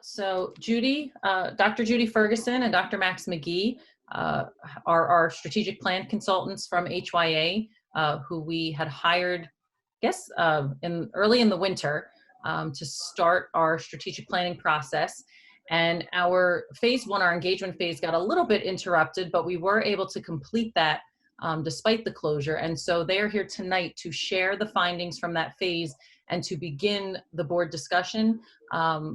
So Judy, Dr. Judy Ferguson and Dr. Max McGee are our strategic plan consultants from HYA, who we had hired, I guess, early in the winter to start our strategic planning process. And our phase one, our engagement phase, got a little bit interrupted, but we were able to complete that despite the closure. And so they are here tonight to share the findings from that phase and to begin the board discussion.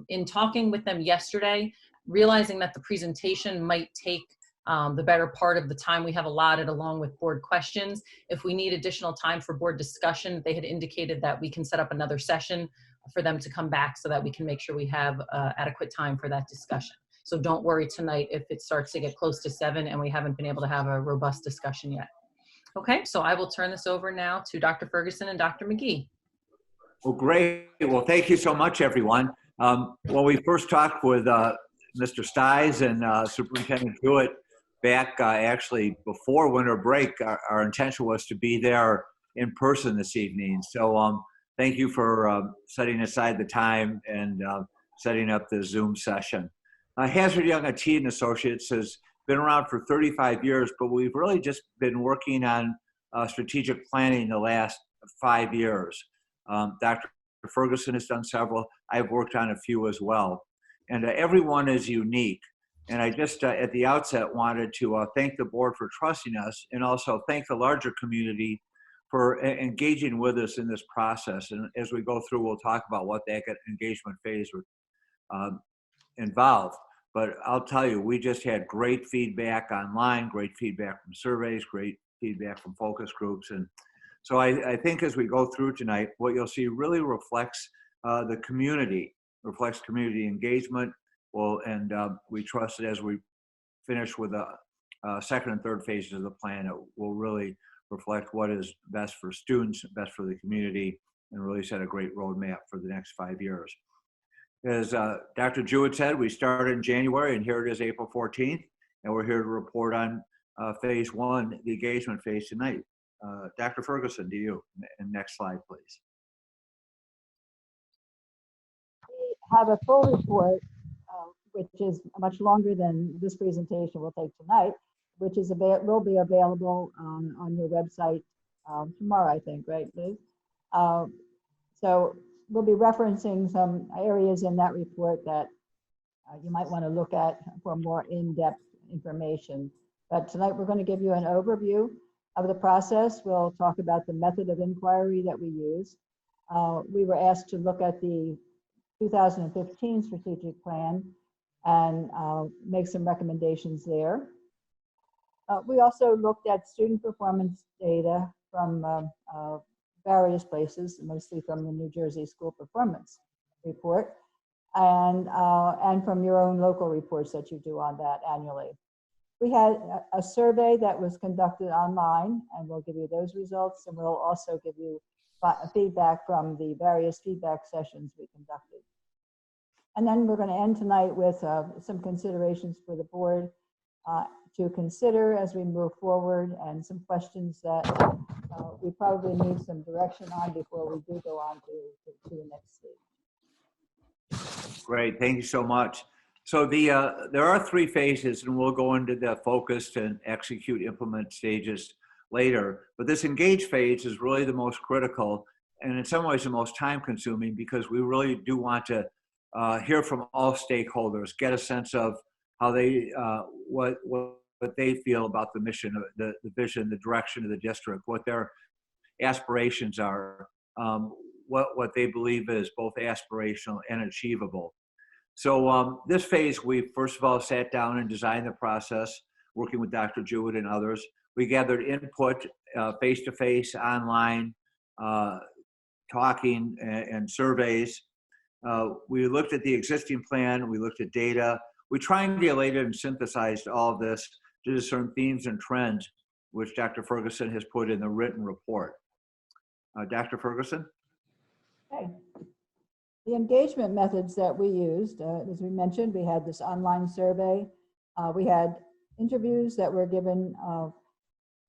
In talking with them yesterday, realizing that the presentation might take the better part of the time we have allotted, along with board questions. If we need additional time for board discussion, they had indicated that we can set up another session for them to come back so that we can make sure we have adequate time for that discussion. So don't worry tonight if it starts to get close to 7 and we haven't been able to have a robust discussion yet. Okay, so I will turn this over now to Dr. Ferguson and Dr. McGee. Well, great. Well, thank you so much, everyone. When we first talked with Mr. Stiles and Superintendent Jewett back actually before winter break, our intention was to be there in person this evening. So thank you for setting aside the time and setting up the Zoom session. Hazard Young and Associates has been around for 35 years, but we've really just been working on strategic planning the last 5 years. Dr. Ferguson has done several. I've worked on a few as well. And everyone is unique. And I just, at the outset, wanted to thank the board for trusting us and also thank the larger community for engaging with us in this process. And as we go through, we'll talk about what that engagement phase would involve. But I'll tell you, we just had great feedback online, great feedback from surveys, great feedback from focus groups. And so I think as we go through tonight, what you'll see really reflects the community, reflects community engagement. Well, and we trust that as we finish with the second and third phases of the plan, it will really reflect what is best for students, best for the community, and really set a great roadmap for the next 5 years. As Dr. Jewett said, we started in January, and here it is April 14th, and we're here to report on phase one, the engagement phase tonight. Dr. Ferguson, to you. And next slide, please. We have a full report, which is much longer than this presentation will take tonight, which is will be available on your website tomorrow, I think, right, Liz? So we'll be referencing some areas in that report that you might want to look at for more in-depth information. But tonight we're going to give you an overview of the process. We'll talk about the method of inquiry that we use. We were asked to look at the 2015 strategic plan and make some recommendations there. We also looked at student performance data from various places, mostly from the New Jersey School Performance Report, and from your own local reports that you do on that annually. We had a survey that was conducted online, and we'll give you those results, and we'll also give you feedback from the various feedback sessions we conducted. And then we're going to end tonight with some considerations for the board to consider as we move forward, and some questions that we probably need some direction on before we do go on to the next stage. Great, thank you so much. So there are 3 phases, and we'll go into the focused and execute implement stages later. But this engage phase is really the most critical, and in some ways the most time consuming, because we really do want to hear from all stakeholders, get a sense of how they, what they feel about the mission, the vision, the direction of the district, what their aspirations are, what they believe is both aspirational and achievable. So this phase, we first of all sat down and designed the process, working with Dr. Jewett and others. We gathered input face-to-face, online, talking, and surveys. We looked at the existing plan, we looked at data. We triangulated and synthesized all of this to discern themes and trends, which Dr. Ferguson has put in the written report. Dr. Ferguson? Okay. The engagement methods that we used, as we mentioned, we had this online survey. We had interviews that were given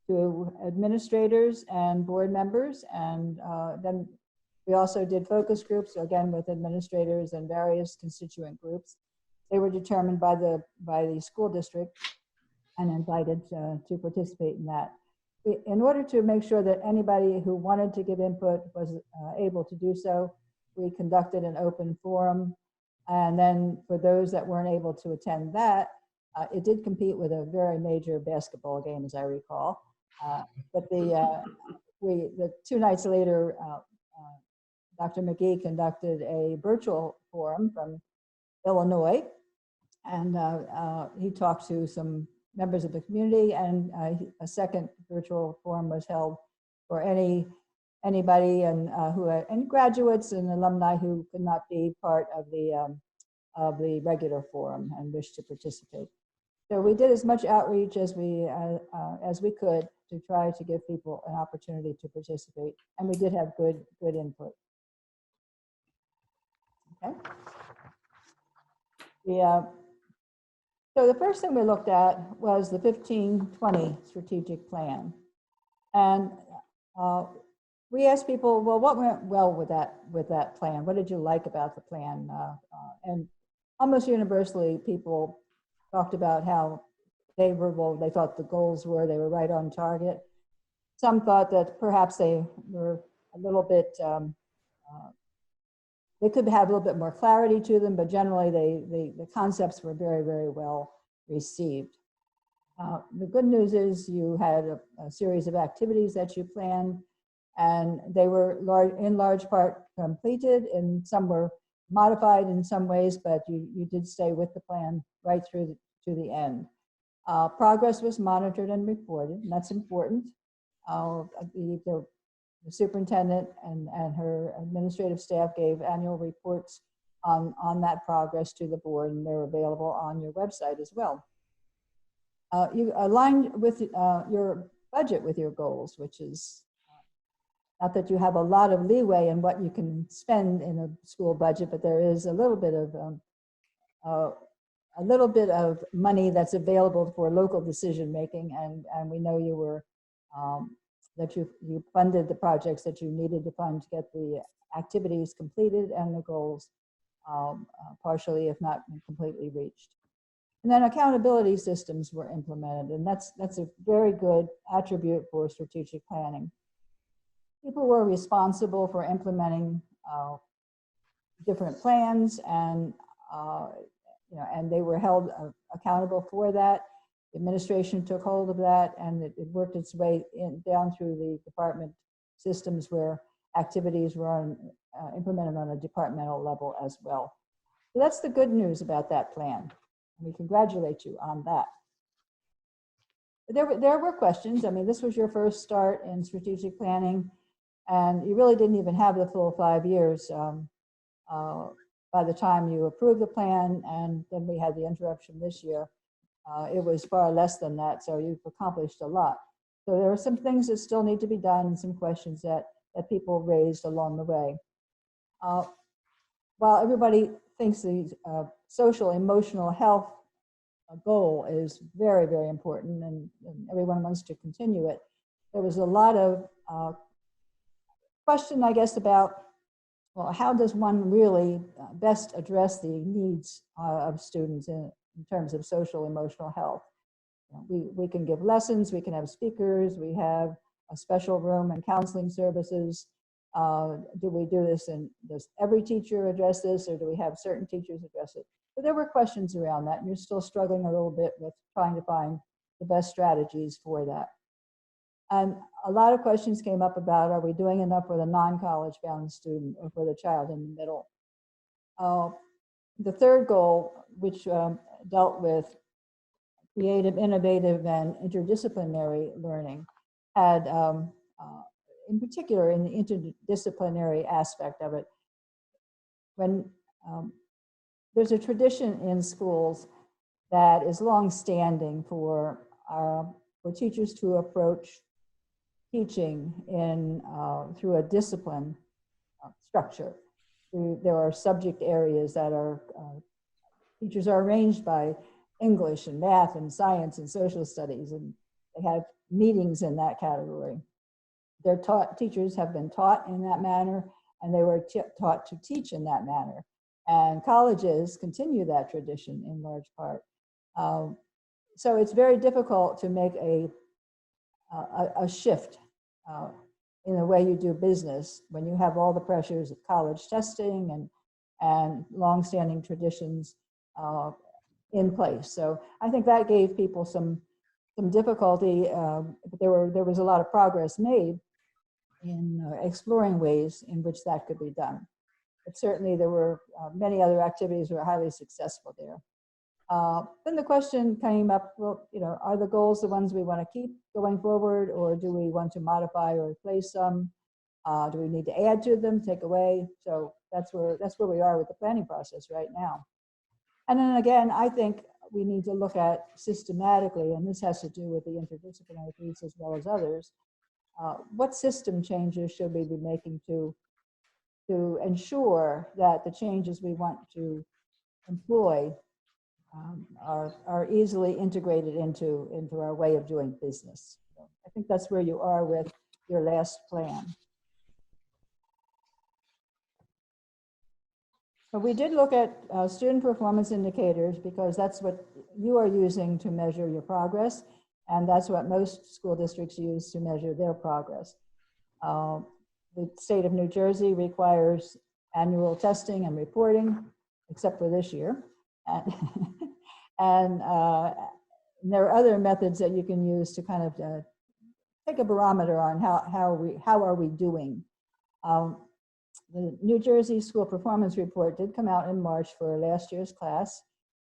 to administrators and board members, and then we also did focus groups, again with administrators and various constituent groups. they were determined by the school district and invited to participate in that. In order to make sure that anybody who wanted to give input was able to do so, we conducted an open forum. And then for those that weren't able to attend that, it did compete with a very major basketball game, as I recall. But the 2 nights later, Dr. McGee conducted a virtual forum from Illinois, and he talked to some members of the community, and a second virtual forum was held for anybody and graduates and alumni who could not be part of the regular forum and wished to participate. So we did as much outreach as we could to try to give people an opportunity to participate, and we did have good input. Okay. So the first thing we looked at was the 1520 strategic plan, and we asked people, well, what went well with that plan? What did you like about the plan? And almost universally, people talked about how favorable they thought the goals were. They were right on target. Some thought that perhaps they were a little bit, they could have a little bit more clarity to them, but generally the concepts were very, very well received. The good news is you had a series of activities that you planned, and they were in large part completed, and some were modified in some ways, but you did stay with the plan right through to the end. Progress was monitored and reported, and that's important. The superintendent and her administrative staff gave annual reports on that progress to the board, and they're available on your website as well. You aligned with your budget with your goals, which is not that you have a lot of leeway in what you can spend in a school budget, but there is a little bit of money that's available for local decision making, and we know you were that you funded the projects that you needed to fund to get the activities completed and the goals partially, if not completely, reached. And then accountability systems were implemented, and that's a very good attribute for strategic planning. People were responsible for implementing different plans, and and they were held accountable for that. The administration took hold of that, and it worked its way down through the department systems where activities were implemented on a departmental level as well. So that's the good news about that plan. We congratulate you on that. There were questions. I mean, this was your first start in strategic planning, and you really didn't even have the full 5 years by the time you approved the plan, and then we had the interruption this year. It was far less than that, so you've accomplished a lot. So there are some things that still need to be done and some questions that people raised along the way. While everybody thinks the social emotional health goal is very, very important, and everyone wants to continue it, there was a lot of question, I guess, about, well, how does one really best address the needs of students in terms of social emotional health? We can give lessons, we can have speakers, we have a special room and counseling services. Do we do this, and does every teacher address this, or do we have certain teachers address it? So there were questions around that, and you're still struggling a little bit with trying to find the best strategies for that. And a lot of questions came up about, are we doing enough for the non-college bound student or for the child in the middle? The third goal, which dealt with creative, innovative, and interdisciplinary learning, had, in particular, in the interdisciplinary aspect of it, when there's a tradition in schools that is long-standing for teachers to approach teaching through a discipline structure. There are subject areas that are, teachers are arranged by English and math and science and social studies, and they have meetings in that category. Teachers have been taught in that manner, and they were taught to teach in that manner. And colleges continue that tradition in large part. So it's very difficult to make a shift in the way you do business when you have all the pressures of college testing and longstanding traditions in place. So I think that gave people some difficulty, but there was a lot of progress made in exploring ways in which that could be done. But certainly there were many other activities that were highly successful there. Then the question came up, well, are the goals the ones we want to keep going forward, or do we want to modify or replace some? Do we need to add to them, take away? So that's where we are with the planning process right now. And then again, I think we need to look at systematically, and this has to do with the interdisciplinary piece as well as others, what system changes should we be making to ensure that the changes we want to employ are easily integrated into our way of doing business. So I think that's where you are with your last plan. But we did look at student performance indicators because that's what you are using to measure your progress, and that's what most school districts use to measure their progress. The state of New Jersey requires annual testing and reporting, except for this year. And there are other methods that you can use to kind of take a barometer on how are we doing. The New Jersey School Performance Report did come out in March for last year's class.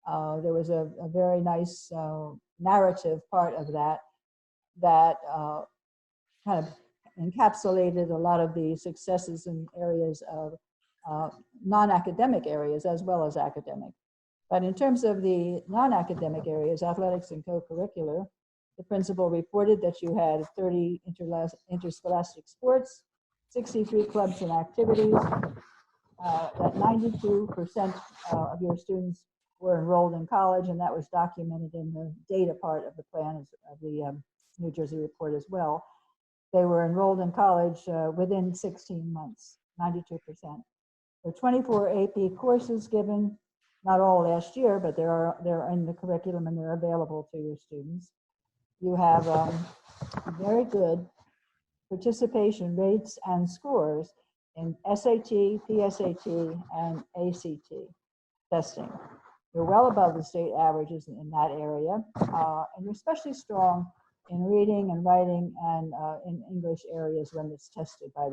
There was a very nice narrative part of that kind of encapsulated a lot of the successes in areas of non-academic areas as well as academic. But in terms of the non-academic areas, athletics and co-curricular, the principal reported that you had 30 interscholastic sports, 63 clubs and activities, that 92% of your students were enrolled in college, and that was documented in the data part of the plan of the New Jersey report as well. They were enrolled in college within 16 months, 92%. There are 24 AP courses given, not all last year, but they're in the curriculum and they're available to your students. You have very good participation rates and scores in SAT, PSAT, and ACT testing. You're well above the state averages in that area, and you're especially strong in reading and writing and in English areas when it's tested by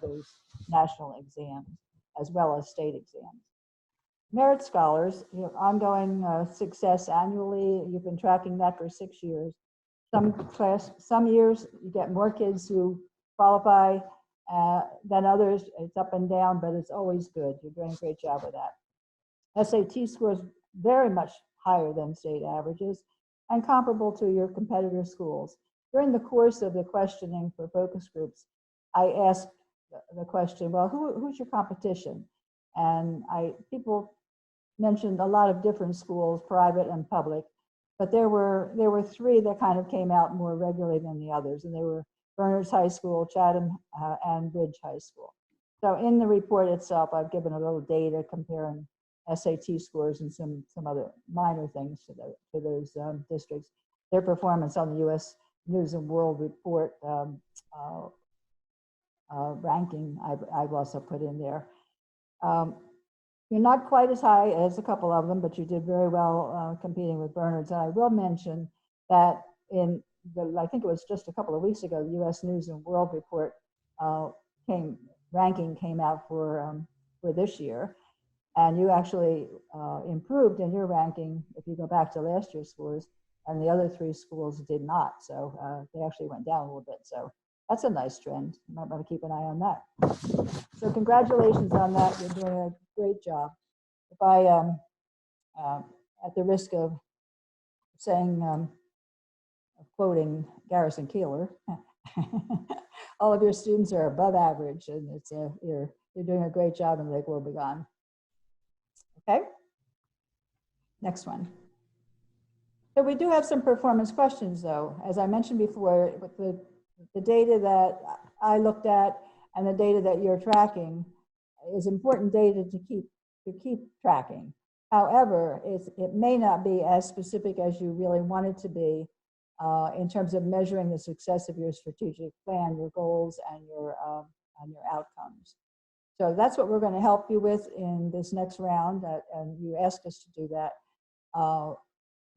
those national exams, as well as state exams. Merit Scholars, you have ongoing success annually. You've been tracking that for 6 years. Some years you get more kids who qualify than others. It's up and down, but it's always good. You're doing a great job with that. SAT scores very much higher than state averages and comparable to your competitor schools. During the course of the questioning for focus groups, I asked the question, well, who's your competition? And people mentioned a lot of different schools, private and public, but there were three that kind of came out more regularly than the others, and they were Berners High School, Chatham, and Bridge High School. So in the report itself, I've given a little data comparing SAT scores and some other minor things to those districts. Their performance on the U.S. News and World Report ranking, I've also put in there. You're not quite as high as a couple of them, but you did very well competing with Bernard's. And I will mention that in I think it was just a couple of weeks ago, the U.S. News and World Report ranking came out for this year. And you actually improved in your ranking if you go back to last year's scores, and the other three schools did not. So they actually went down a little bit. So that's a nice trend. You might want to keep an eye on that. So congratulations on that. You're doing a great job. If I, at the risk of saying, quoting Garrison Keillor, all of your students are above average, and it's you're doing a great job in Lake Wobegon. Okay, next one. So we do have some performance questions, though. As I mentioned before, with the data that I looked at and the data that you're tracking is important data to keep to keep tracking. However, it may not be as specific as you really want it to be in terms of measuring the success of your strategic plan, your goals, and your outcomes. So that's what we're going to help you with in this next round, and you asked us to do that.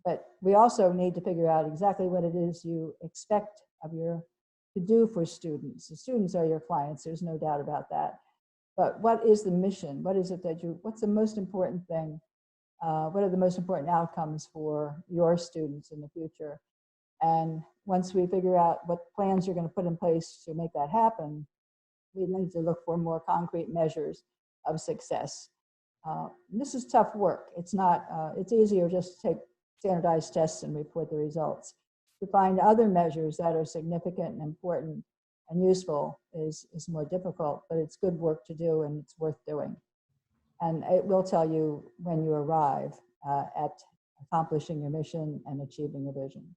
But we also need to figure out exactly what it is you expect of to do for students. The students are your clients, there's no doubt about that. But what is the mission? What is it that what's the most important thing? What are the most important outcomes for your students in the future? And once we figure out what plans you're going to put in place to make that happen, we need to look for more concrete measures of success. This is tough work. It's not, it's easier just to take standardized tests and report the results. To find other measures that are significant and important and useful is more difficult, but it's good work to do and it's worth doing. And it will tell you when you arrive at accomplishing your mission and achieving your vision.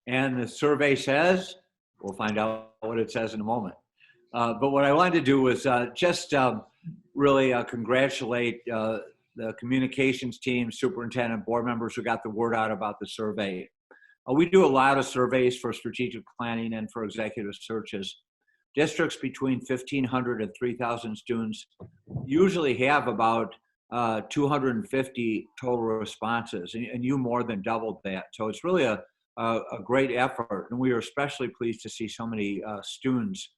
And the survey says, we'll find out what it says in a moment. But what I wanted to do was just really congratulate the communications team, superintendent, board members who got the word out about the survey. We do a lot of surveys for strategic planning and for executive searches. Districts between 1,500 and 3,000 students usually have about 250 total responses, and you more than doubled that. So it's really a great effort, and we are especially pleased to see so many students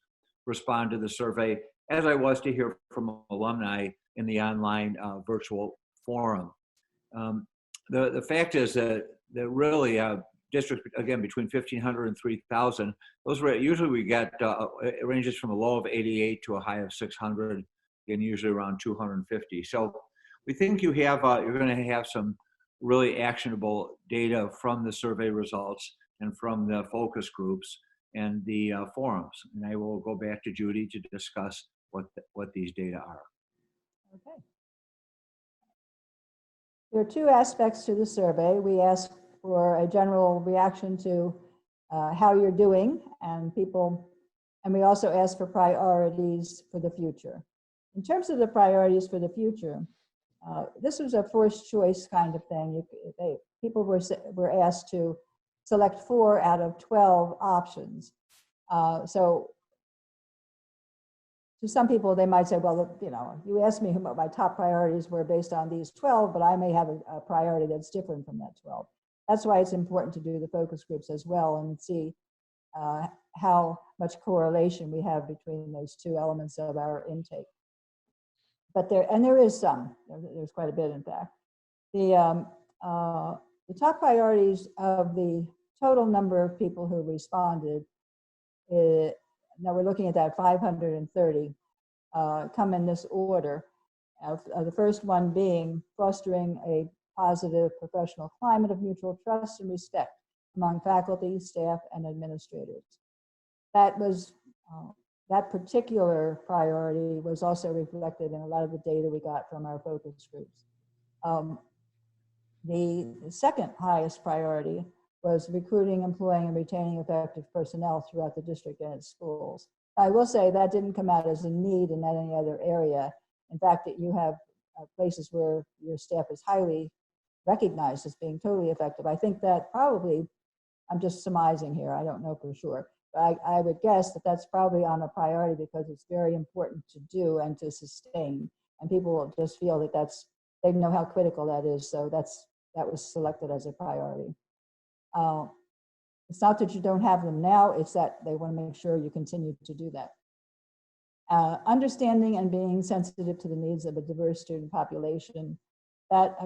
respond to the survey, as I was to hear from alumni in the online virtual forum. The fact is that really districts, again, between 1,500 and 3,000, those were usually we get, it ranges from a low of 88 to a high of 600, and usually around 250. So we think you have, you're going to have some really actionable data from the survey results and from the focus groups and the forums. And I will go back to Judy to discuss what these data are. Okay. There are two aspects to the survey. We ask for a general reaction to how you're doing and we also ask for priorities for the future. In terms of the priorities for the future, this was a first choice kind of thing. People were asked to select 4 out of 12 options. So to some people, they might say, well, you know, you asked me what my top priorities were based on these 12, but I may have a priority that's different from that 12. That's why it's important to do the focus groups as well and see how much correlation we have between those two elements of our intake. But there is some, there's quite a bit in fact. The top priorities of the total number of people who responded, now we're looking at that 530, come in this order. The first one being fostering a positive professional climate of mutual trust and respect among faculty, staff, and administrators. That was that particular priority was also reflected in a lot of the data we got from our focus groups. The second highest priority was recruiting, employing, and retaining effective personnel throughout the district and its schools. I will say that didn't come out as a need in any other area. In fact, that you have places where your staff is highly recognized as being totally effective. I think that probably, I'm just surmising here, I don't know for sure, but I would guess that that's probably on a priority because it's very important to do and to sustain. And people will just feel that they know how critical that is. So that was selected as a priority. It's not that you don't have them now, it's that they want to make sure you continue to do that. Understanding and being sensitive to the needs of a diverse student population, that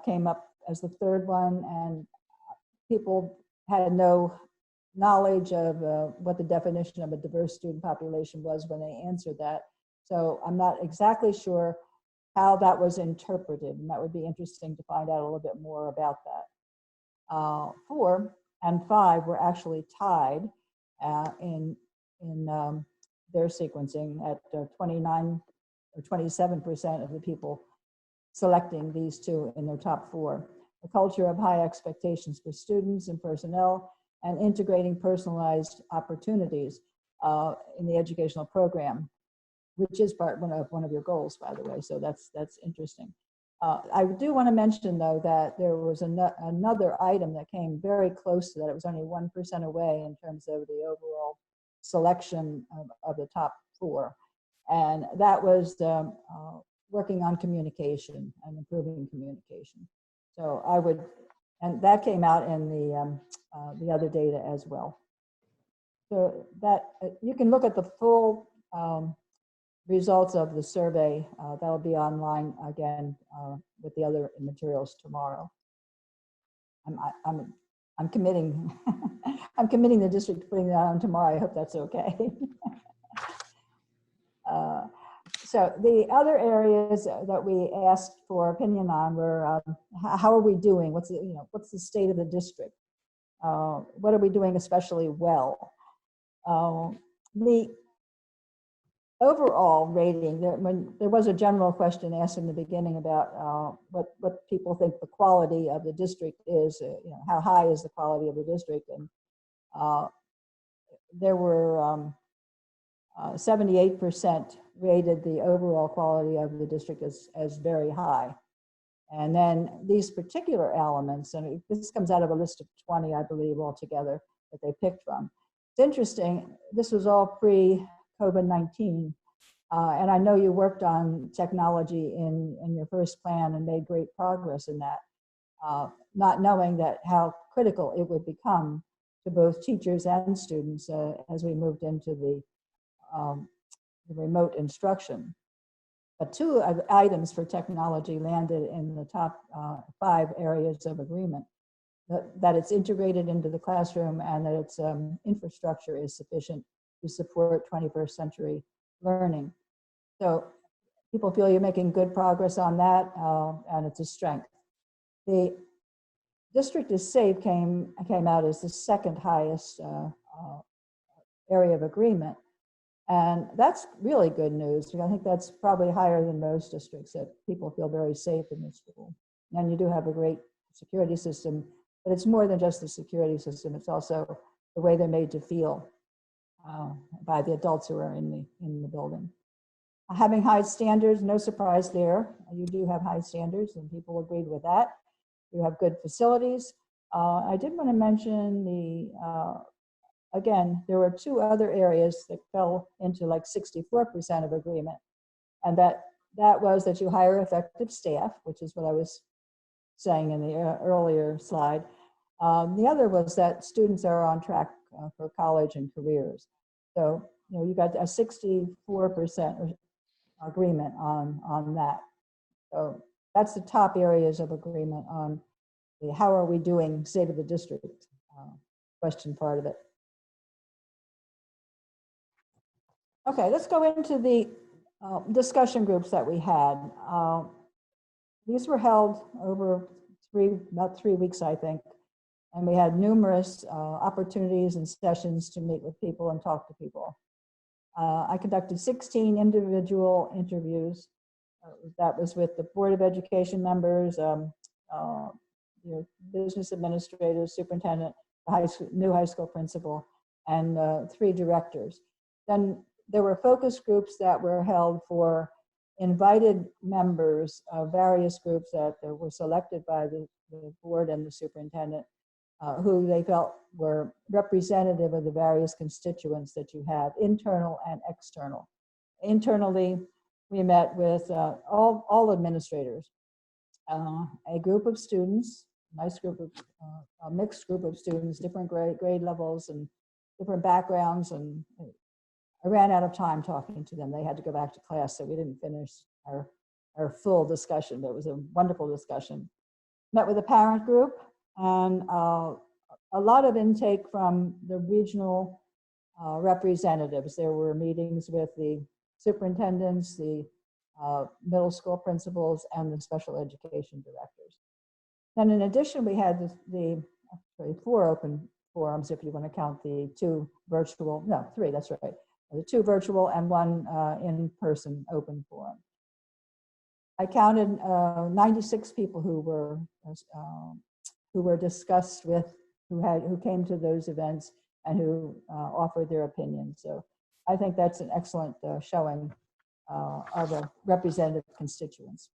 came up as the third one, and people had no knowledge of what the definition of a diverse student population was when they answered that. So I'm not exactly sure how that was interpreted, and that would be interesting to find out a little bit more about that. 4 and 5 were actually tied in their sequencing at 29 or 27% of the people selecting these two in their top 4. A culture of high expectations for students and personnel, and integrating personalized opportunities in the educational program. which is one of your goals, by the way. So that's interesting. I do want to mention, though, that there was another item that came very close to that. It was only 1% away in terms of the overall selection of the top 4. And that was working on communication and improving communication. So I would, and that came out in the other data as well. So that you can look at the full results of the survey. That'll be online again with the other materials tomorrow. I'm committing. I'm committing the district to putting that on tomorrow. I hope that's okay. So the other areas that we asked for opinion on were how are we doing? What's the state of the district? What are we doing especially well? The overall rating, when there was a general question asked in the beginning about what people think the quality of the district is, how high is the quality of the district, and there were 78% rated the overall quality of the district as very high. And then these particular elements, and this comes out of a list of 20, I believe, altogether that they picked from. It's interesting, this was all pre-COVID-19, and I know you worked on technology in your first plan and made great progress in that, not knowing that how critical it would become to both teachers and students as we moved into the remote instruction. But 2 items for technology landed in the top 5 areas of agreement, that it's integrated into the classroom and that its infrastructure is sufficient to support 21st century learning. So people feel you're making good progress on that, and it's a strength. The district is safe came out as the 2nd highest area of agreement. And that's really good news. I think that's probably higher than most districts, that people feel very safe in the school. And you do have a great security system, but it's more than just the security system. It's also the way they're made to feel by the adults who are in the building. Having high standards, no surprise there. You do have high standards, and people agreed with that. You have good facilities. I did want to mention again, there were 2 other areas that fell into like 64% of agreement. And that was that you hire effective staff, which is what I was saying in the earlier slide. The other was that students are on track for college and careers. So, you got a 64% agreement on that. So that's the top areas of agreement on the how are we doing state of the district question part of it. Okay, let's go into the discussion groups that we had. These were held over about 3 weeks, I think, and we had numerous opportunities and sessions to meet with people and talk to people. I conducted 16 individual interviews. That was with the Board of Education members, business administrators, superintendent, the new high school principal, and 3 directors. Then there were focus groups that were held for invited members of various groups that were selected by the board and the superintendent, who they felt were representative of the various constituents that you have, internal and external. Internally, we met with all administrators, a group of students, nice group of, a mixed group of students, different grade levels and different backgrounds, and I ran out of time talking to them. They had to go back to class, so we didn't finish our full discussion, but it was a wonderful discussion. Met with a parent group, and a lot of intake from the regional representatives. There were meetings with the superintendents, the middle school principals, and the special education directors. Then in addition, we had actually 4 open forums, if you want to count the 2 virtual, no, 3, that's right. The 2 virtual and 1 in-person open forum. I counted 96 people who were discussed with, who came to those events and who offered their opinions. So I think that's an excellent showing are the representative constituents.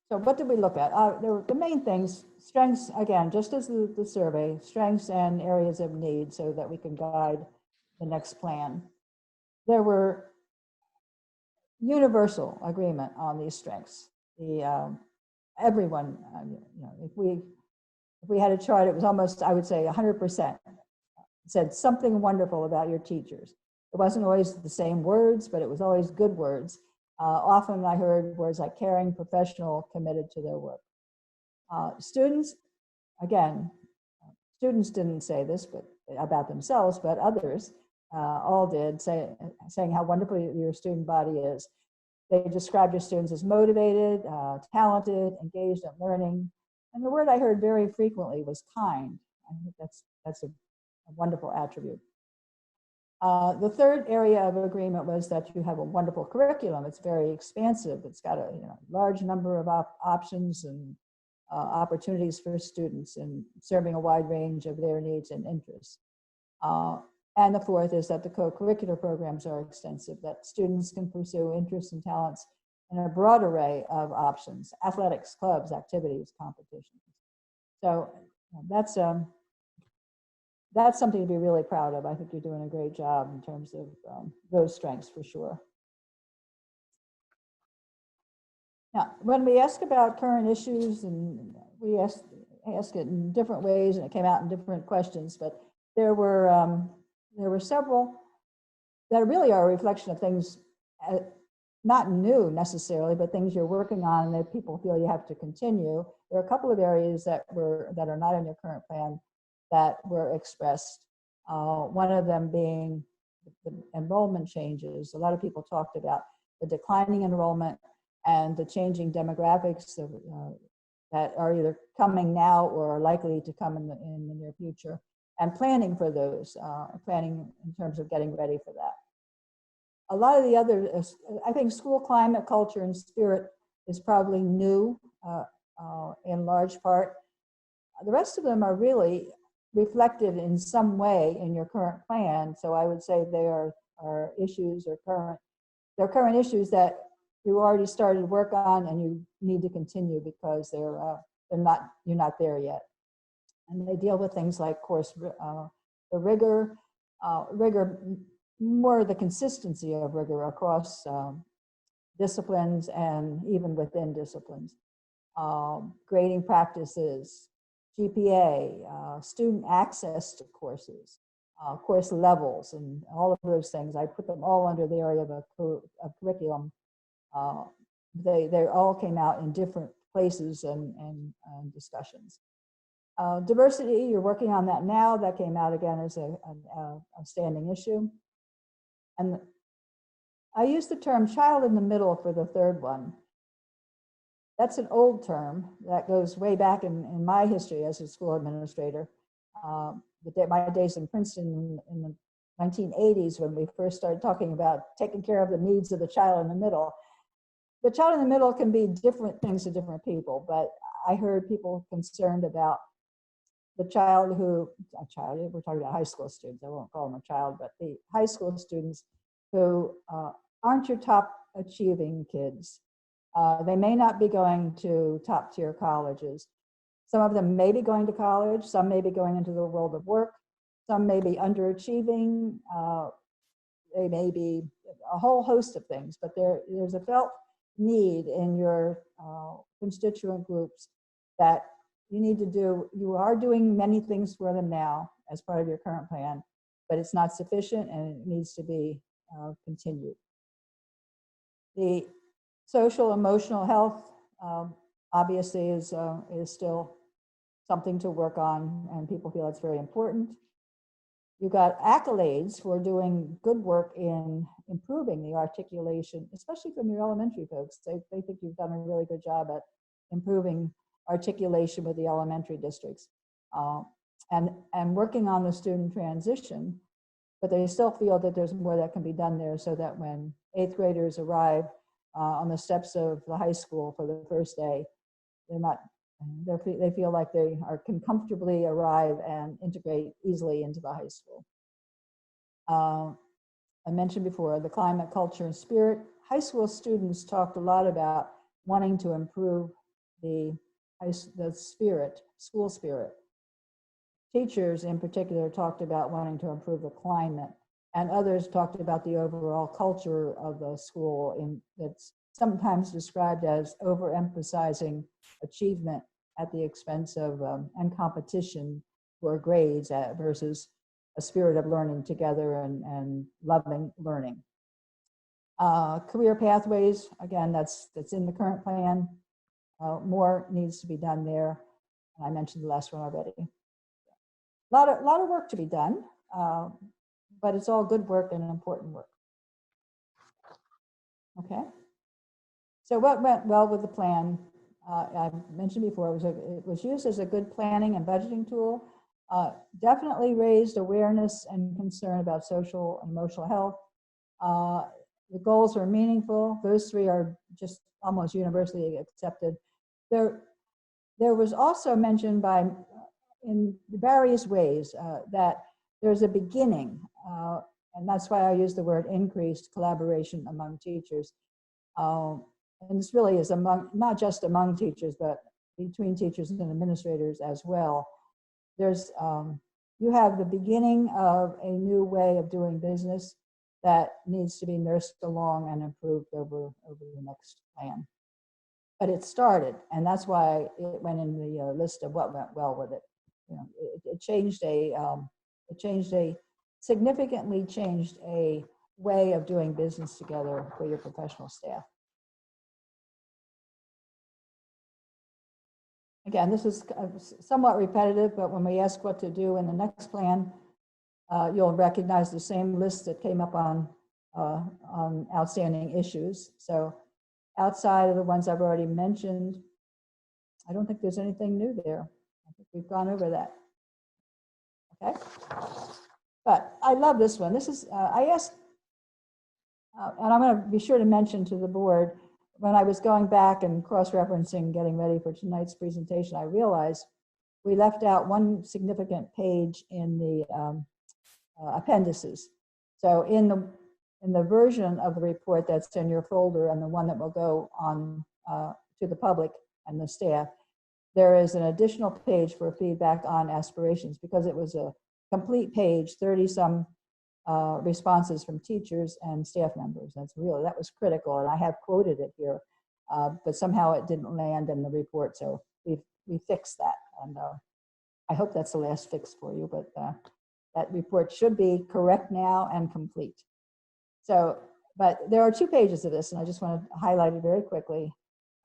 So what did we look at? The main things, strengths, again, just as the survey, strengths and areas of need so that we can guide the next plan. There were universal agreement on these strengths. Everyone, if we had a chart, it was almost, I would say 100%. Said something wonderful about your teachers. It wasn't always the same words, but it was always good words. Often I heard words like caring, professional, committed to their work. Students, again, students didn't say this but about themselves, but others all did, saying how wonderful your student body is. They described your students as motivated, talented, engaged in learning. And the word I heard very frequently was kind. I think that's a wonderful attribute. The third area of agreement was that you have a wonderful curriculum. It's very expansive. It's got a large number of options and opportunities for students and serving a wide range of their needs and interests. And the fourth is that the co-curricular programs are extensive, that students can pursue interests and talents in a broad array of options, athletics, clubs, activities, competitions. So that's something to be really proud of. I think you're doing a great job in terms of those strengths for sure. Now, when we ask about current issues, and we ask it in different ways, and it came out in different questions, but there were several that really are a reflection of things not new necessarily, but things you're working on and that people feel you have to continue. There are a couple of areas that are not in your current plan that were expressed. One of them being the enrollment changes. A lot of people talked about the declining enrollment and the changing demographics that are either coming now or are likely to come in the near future, and planning for those, planning in terms of getting ready for that. A lot of the other, I think school climate, culture, and spirit is probably new in large part. The rest of them are really reflected in some way in your current plan. So I would say they are issues or they're current issues that you already started work on and you need to continue because you're not there yet. And they deal with things like course the rigor, more the consistency of rigor across disciplines and even within disciplines. Grading practices, GPA, student access to courses, course levels, and all of those things. I put them all under the area of curriculum. They all came out in different places and discussions. Diversity, you're working on that now. That came out again as a standing issue. And I use the term child in the middle for the third one. That's an old term that goes way back in my history as a school administrator. My days in Princeton in the 1980s, when we first started talking about taking care of the needs of the child in the middle. The child in the middle can be different things to different people, but I heard people concerned about the child we're talking about high school students, I won't call them a child, but the high school students who aren't your top achieving kids. They may not be going to top tier colleges. Some of them may be going to college, some may be going into the world of work, some may be underachieving, they may be a whole host of things, but there's a felt need in your constituent groups that you are doing many things for them now as part of your current plan, but it's not sufficient and it needs to be continued. The social emotional health obviously is still something to work on, and people feel it's very important. You got accolades for doing good work in improving the articulation, especially from your elementary folks. They think you've done a really good job at improving articulation with the elementary districts and working on the student transition, but they still feel that there's more that can be done there so that when 8th graders arrive on the steps of the high school for the first day, they feel like they can comfortably arrive and integrate easily into the high school. I mentioned before, the climate, culture, and spirit. High school students talked a lot about wanting to improve the spirit, school spirit. Teachers in particular talked about wanting to improve the climate, and others talked about the overall culture of the school that's sometimes described as overemphasizing achievement at the expense of and competition for grades versus a spirit of learning together and loving learning. Career pathways, again, that's in the current plan. More needs to be done there. I mentioned the last one already. A lot of work to be done, but it's all good work and important work. Okay. So what went well with the plan? I mentioned before, it was used as a good planning and budgeting tool. Definitely raised awareness and concern about social and emotional health. The goals are meaningful. Those three are just almost universally accepted. There was also mentioned in various ways that there's a beginning, and that's why I use the word increased collaboration among teachers. And this really is not just among teachers, but between teachers and administrators as well. You have the beginning of a new way of doing business that needs to be nursed along and improved over the next plan. But it started, and that's why it went in the list of what went well with it. You know, it significantly changed a way of doing business together for your professional staff. Again, this is somewhat repetitive, but when we ask what to do in the next plan, you'll recognize the same list that came up on outstanding issues. So outside of the ones I've already mentioned, I don't think there's anything new there. I think we've gone over that. Okay. But I love this one. This is, I asked, and I'm going to be sure to mention to the board, when I was going back and cross-referencing, getting ready for tonight's presentation, I realized we left out one significant page in the appendices. So in the version of the report that's in your folder and the one that will go on to the public and the staff, there is an additional page for feedback on aspirations, because it was a complete page, 30-some responses from teachers and staff members. That was critical, and I have quoted it here, but somehow it didn't land in the report, so we fixed that, and I hope that's the last fix for you, but that report should be correct now and complete. So, but there are 2 pages of this, and I just want to highlight it very quickly.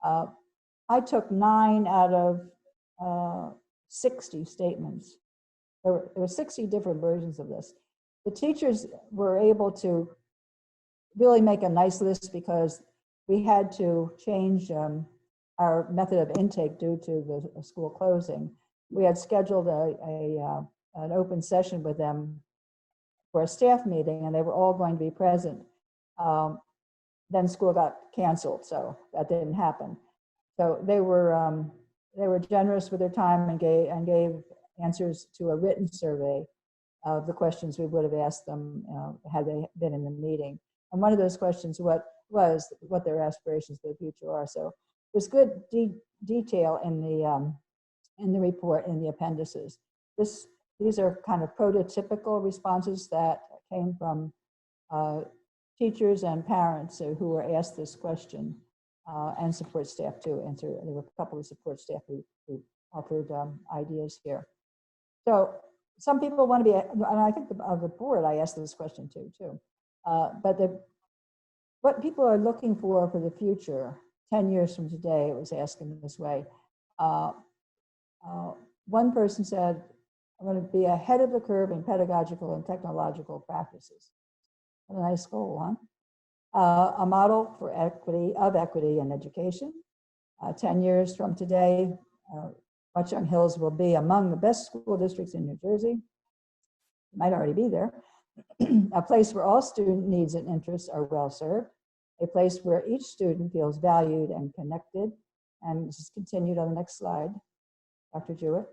I took 9 out of 60 statements. There were 60 different versions of this. The teachers were able to really make a nice list because we had to change our method of intake due to the school closing. We had scheduled an open session with them for a staff meeting, and they were all going to be present. Then school got canceled, so that didn't happen. So they were generous with their time and gave answers to a written survey of the questions we would have asked them had they been in the meeting. And one of those questions was what their aspirations for the future are. So there's good detail in the report, in the appendices. These are kind of prototypical responses that came from teachers and parents who were asked this question, and support staff too. And there were a couple of support staff who offered ideas here. So some people want to be, and I think of the board, I asked this question too. But what people are looking for the future, 10 years from today, it was asked in this way. One person said, I'm going to be ahead of the curve in pedagogical and technological practices. What a nice goal, huh? A model for equity in education. 10 years from today, Watchung Hills will be among the best school districts in New Jersey. It might already be there. A place where all student needs and interests are well served. A place where each student feels valued and connected. And this is continued on the next slide. Dr. Jewett,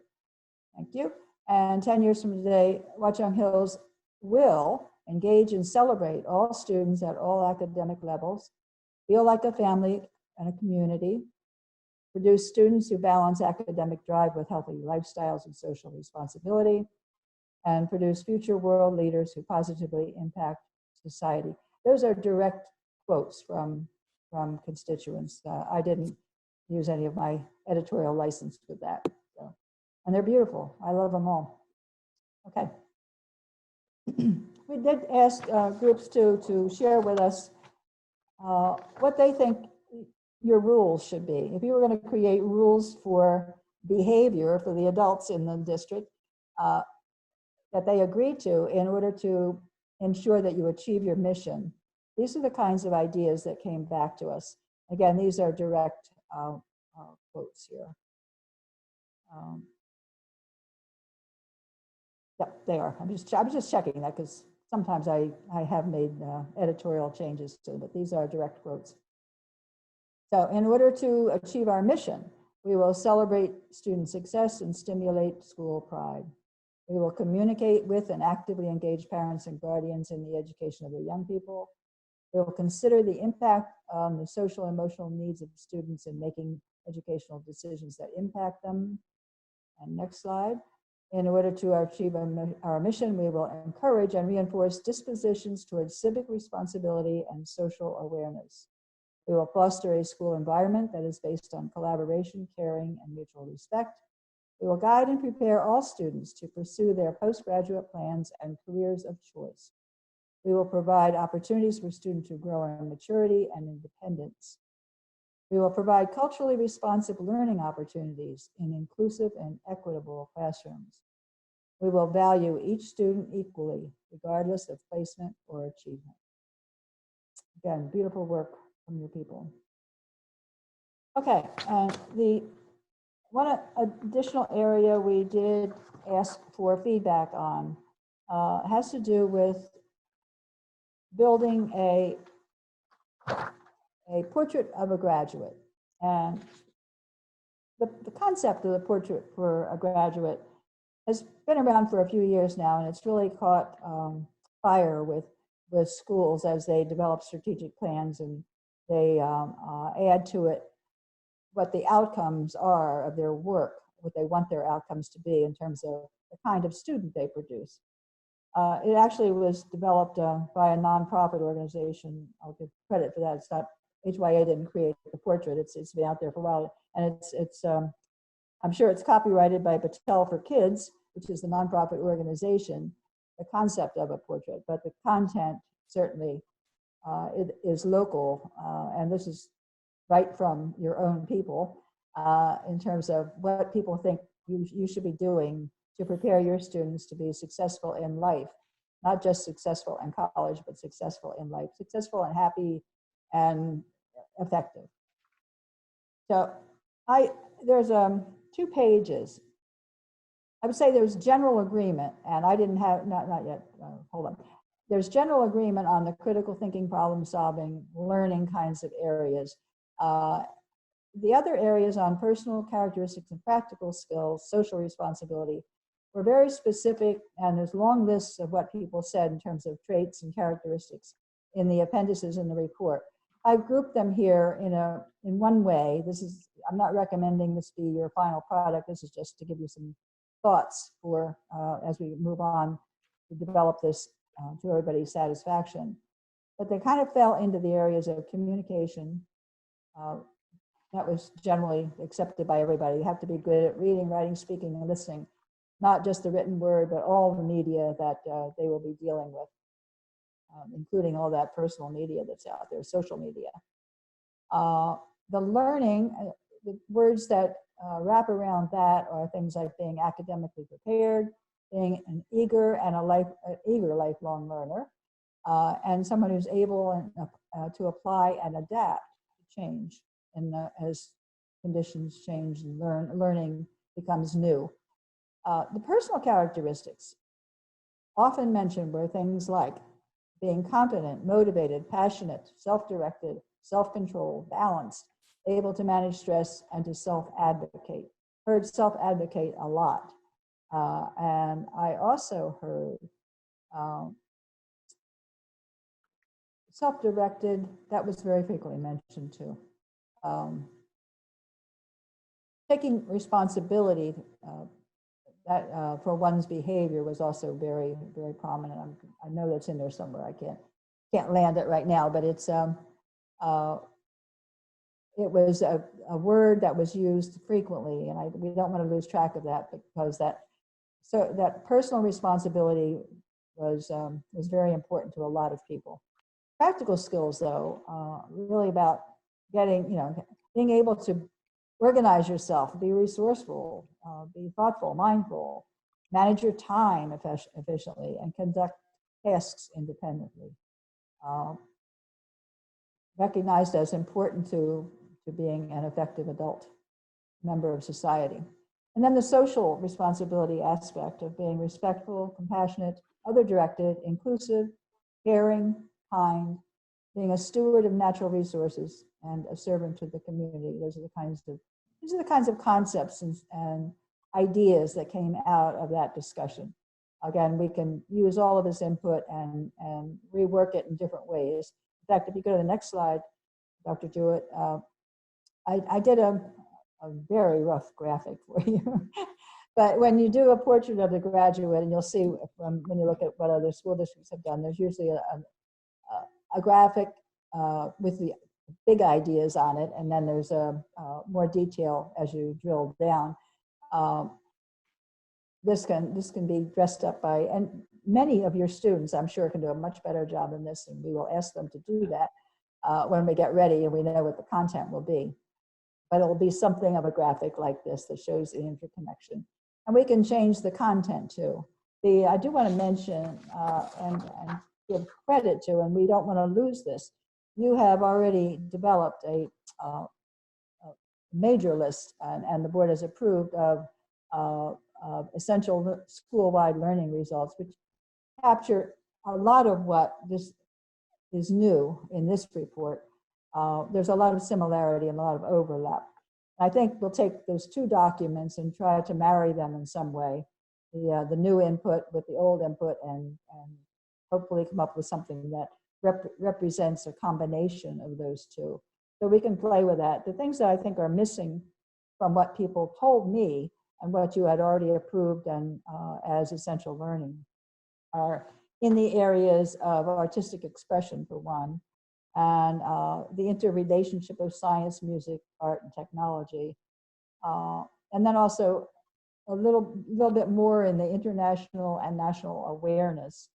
thank you. And 10 years from today, Watchung Hills will engage and celebrate all students at all academic levels, feel like a family and a community, produce students who balance academic drive with healthy lifestyles and social responsibility, and produce future world leaders who positively impact society. Those are direct quotes from constituents. I didn't use any of my editorial license with that. So, and they're beautiful. I love them all. Okay. We did ask groups to share with us what they think your rules should be. If you were going to create rules for behavior for the adults in the district that they agree to in order to ensure that you achieve your mission, these are the kinds of ideas that came back to us. Again, these are direct quotes here. Yep, they are. I'm just checking that because sometimes I have made editorial changes to, but these are direct quotes. So in order to achieve our mission, we will celebrate student success and stimulate school pride. We will communicate with and actively engage parents and guardians in the education of their young people. We will consider the impact on the social and emotional needs of students in making educational decisions that impact them. And next slide. In order to achieve our mission, we will encourage and reinforce dispositions towards civic responsibility and social awareness. We will foster a school environment that is based on collaboration, caring, and mutual respect. We will guide and prepare all students to pursue their postgraduate plans and careers of choice. We will provide opportunities for students to grow in maturity and independence. We will provide culturally responsive learning opportunities in inclusive and equitable classrooms. We will value each student equally, regardless of placement or achievement. Again, beautiful work from your people. Okay, and the one additional area we did ask for feedback on has to do with building a portrait of a graduate. And the concept of the portrait for a graduate has been around for a few years now, and it's really caught fire with schools as they develop strategic plans and they add to it what the outcomes are of their work, what they want their outcomes to be in terms of the kind of student they produce. It actually was developed by a nonprofit organization. I'll give credit for that. It's not, HYA didn't create the portrait. It's been out there for a while, and it's I'm sure it's copyrighted by Patel for Kids, which is the nonprofit organization, the concept of a portrait, but the content certainly it is local, and this is right from your own people in terms of what people think you should be doing to prepare your students to be successful in life, not just successful in college, but successful in life, successful and happy and effective. So there's 2 pages. I would say there's general agreement, and I didn't have, not yet, hold on. There's general agreement on the critical thinking, problem solving, learning kinds of areas. The other areas on personal characteristics and practical skills, social responsibility, were very specific, and there's long lists of what people said in terms of traits and characteristics in the appendices in the report. I've grouped them here in one way. I'm not recommending this be your final product. This is just to give you some thoughts for as we move on to develop this to everybody's satisfaction. But they kind of fell into the areas of communication. That was generally accepted by everybody. You have to be good at reading, writing, speaking, and listening, not just the written word, but all the media that they will be dealing with, including all that personal media that's out there, social media. The learning, the words that wrap around that are things like being academically prepared, being an eager lifelong learner, and someone who's able to apply and adapt to change as conditions change and learning becomes new. The personal characteristics often mentioned were things like being confident, motivated, passionate, self-directed, self-controlled, balanced, able to manage stress, and to self-advocate. Heard self-advocate a lot. And I also heard self-directed, that was very frequently mentioned too. Taking responsibility for one's behavior was also very, very prominent. I know that's in there somewhere. I can't land it right now, but it was a word that was used frequently, and we don't want to lose track of that, because that personal responsibility was very important to a lot of people. Practical skills, though, really about being able to organize yourself, be resourceful, be thoughtful, mindful, manage your time efficiently, and conduct tasks independently. Recognized as important to being an effective adult member of society. And then the social responsibility aspect of being respectful, compassionate, other-directed, inclusive, caring, kind, being a steward of natural resources, and a servant to the community. These are the kinds of concepts and ideas that came out of that discussion. Again, we can use all of this input and rework it in different ways. In fact, if you go to the next slide, Dr. Jewett, I did a very rough graphic for you. But when you do a portrait of the graduate, and you'll see when you look at what other school districts have done, there's usually a graphic with the big ideas on it, and then there's more detail as you drill down. This can be dressed up by, and many of your students, I'm sure, can do a much better job than this, and we will ask them to do that when we get ready and we know what the content will be. But it will be something of a graphic like this that shows the interconnection. And we can change the content too. I do want to mention and give credit to, and we don't want to lose this, you have already developed a major list, and the board has approved of essential school-wide learning results, which capture a lot of what this is new in this report. There's a lot of similarity and a lot of overlap. I think we'll take those two documents and try to marry them in some way, the new input with the old input, and hopefully come up with something that represents a combination of those two. So we can play with that. The things that I think are missing from what people told me and what you had already approved and as essential learning are in the areas of artistic expression, for one, and the interrelationship of science, music, art, and technology. And then also a little bit more in the international and national awareness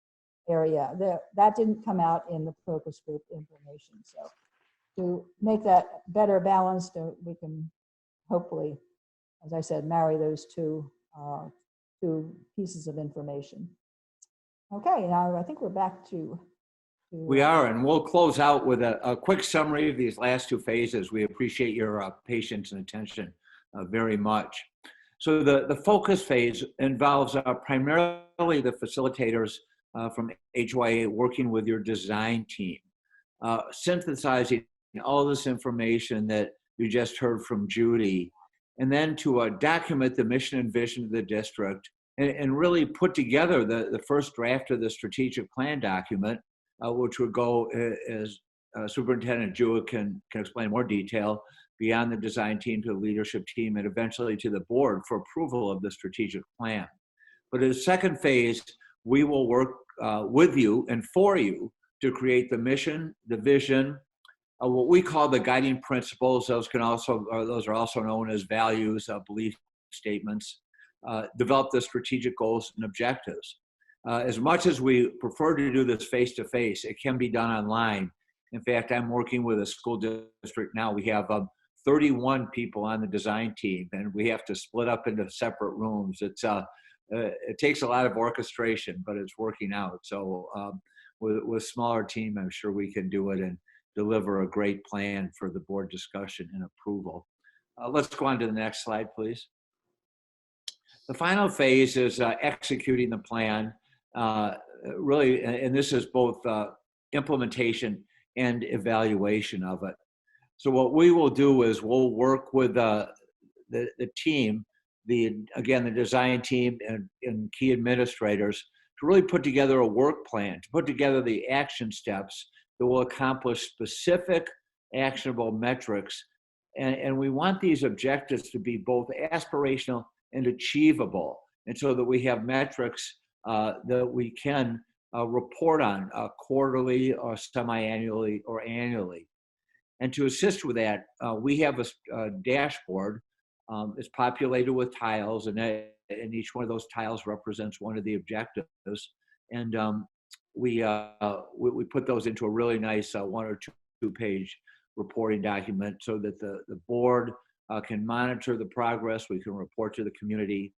area. That didn't come out in the focus group information. So to make that better balanced, we can hopefully, as I said, marry those two pieces of information. Okay, now I think we're back to we are, and we'll close out with a quick summary of these last two phases. We appreciate your patience and attention very much. So the focus phase involves primarily the facilitators from HYA working with your design team, synthesizing all this information that you just heard from Judy, and then to document the mission and vision of the district, and really put together the first draft of the strategic plan document, which would go, as Superintendent Jewett can explain more detail, beyond the design team to the leadership team, and eventually to the board for approval of the strategic plan. But in the second phase, we will work with you and for you to create the mission, the vision, what we call the guiding principles. Those are also known as values, belief statements. Develop the strategic goals and objectives. As much as we prefer to do this face-to-face, it can be done online. In fact, I'm working with a school district now. We have 31 people on the design team, and we have to split up into separate rooms. It takes a lot of orchestration, but it's working out. So with smaller team, I'm sure we can do it and deliver a great plan for the board discussion and approval. Let's go on to the next slide, please. The final phase is executing the plan. Really, and this is both implementation and evaluation of it. So what we will do is we'll work with the team, the design team and key administrators to really put together a work plan, to put together the action steps that will accomplish specific actionable metrics. And we want these objectives to be both aspirational and achievable. And so that we have metrics that we can report on quarterly or semi-annually or annually. And to assist with that, we have a dashboard. It's populated with tiles, and each one of those tiles represents one of the objectives. And we put those into a really nice 1 or 2 page reporting document so that the board can monitor the progress. We can report to the community.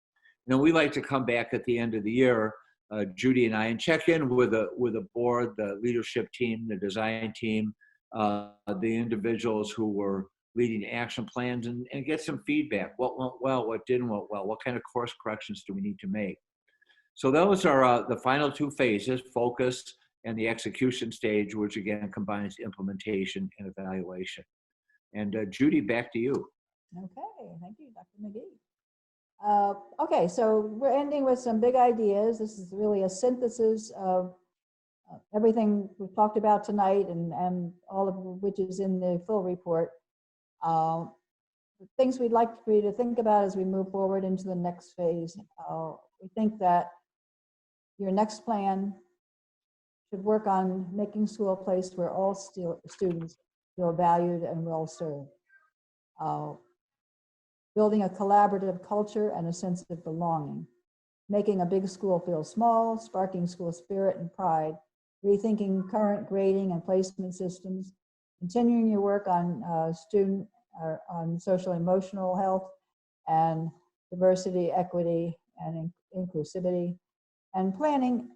And then we like to come back at the end of the year, Judy and I, and check in with the board, the leadership team, the design team, the individuals who were leading action plans, and get some feedback. What went well, what didn't went well, what kind of course corrections do we need to make? So those are the final 2 phases, focus and the execution stage, which again combines implementation and evaluation. And Judy, back to you. Okay, thank you, Dr. McGee. Okay, so we're ending with some big ideas. This is really a synthesis of everything we've talked about tonight, and all of which is in the full report. The things we'd like for you to think about as we move forward into the next phase. We think that your next plan should work on making school a place where all students feel valued and well served. Building a collaborative culture and a sense of belonging. Making a big school feel small, sparking school spirit and pride. Rethinking current grading and placement systems. Continuing your work on on social emotional health and diversity, equity, and inclusivity, and planning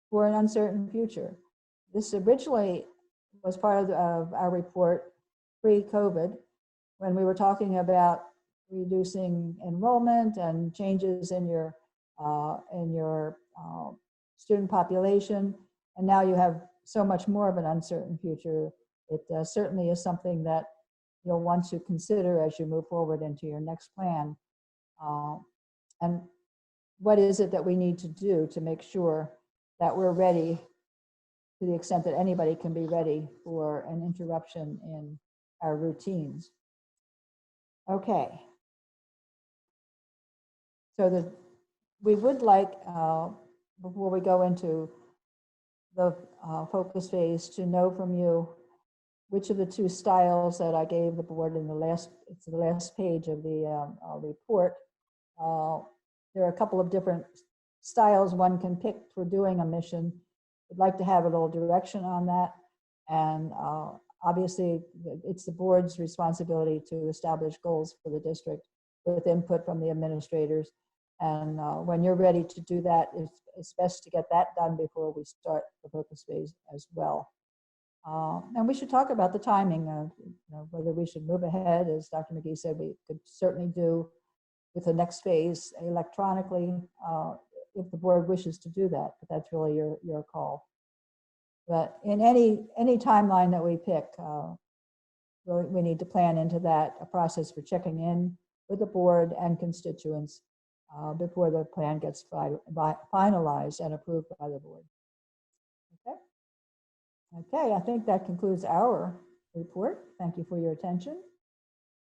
for an uncertain future. This originally was part of our report pre-COVID, when we were talking about reducing enrollment and changes in your student population, and now you have so much more of an uncertain future. It certainly is something that you'll want to consider as you move forward into your next plan. And what is it that we need to do to make sure that we're ready, to the extent that anybody can be ready for an interruption in our routines. Okay. So we would like, before we go into the focus phase, to know from you which of the 2 styles that I gave the board in it's the last page of the report. There are a couple of different styles one can pick for doing a mission. We'd like to have a little direction on that. And obviously, it's the board's responsibility to establish goals for the district with input from the administrators. And when you're ready to do that, it's best to get that done before we start the focus phase as well. And we should talk about the timing of whether we should move ahead. As Dr. McGee said, we could certainly do with the next phase electronically if the board wishes to do that, but that's really your call. But in any timeline that we pick, we need to plan into that a process for checking in with the board and constituents before the plan gets finalized and approved by the board. Okay, I think that concludes our report. Thank you for your attention.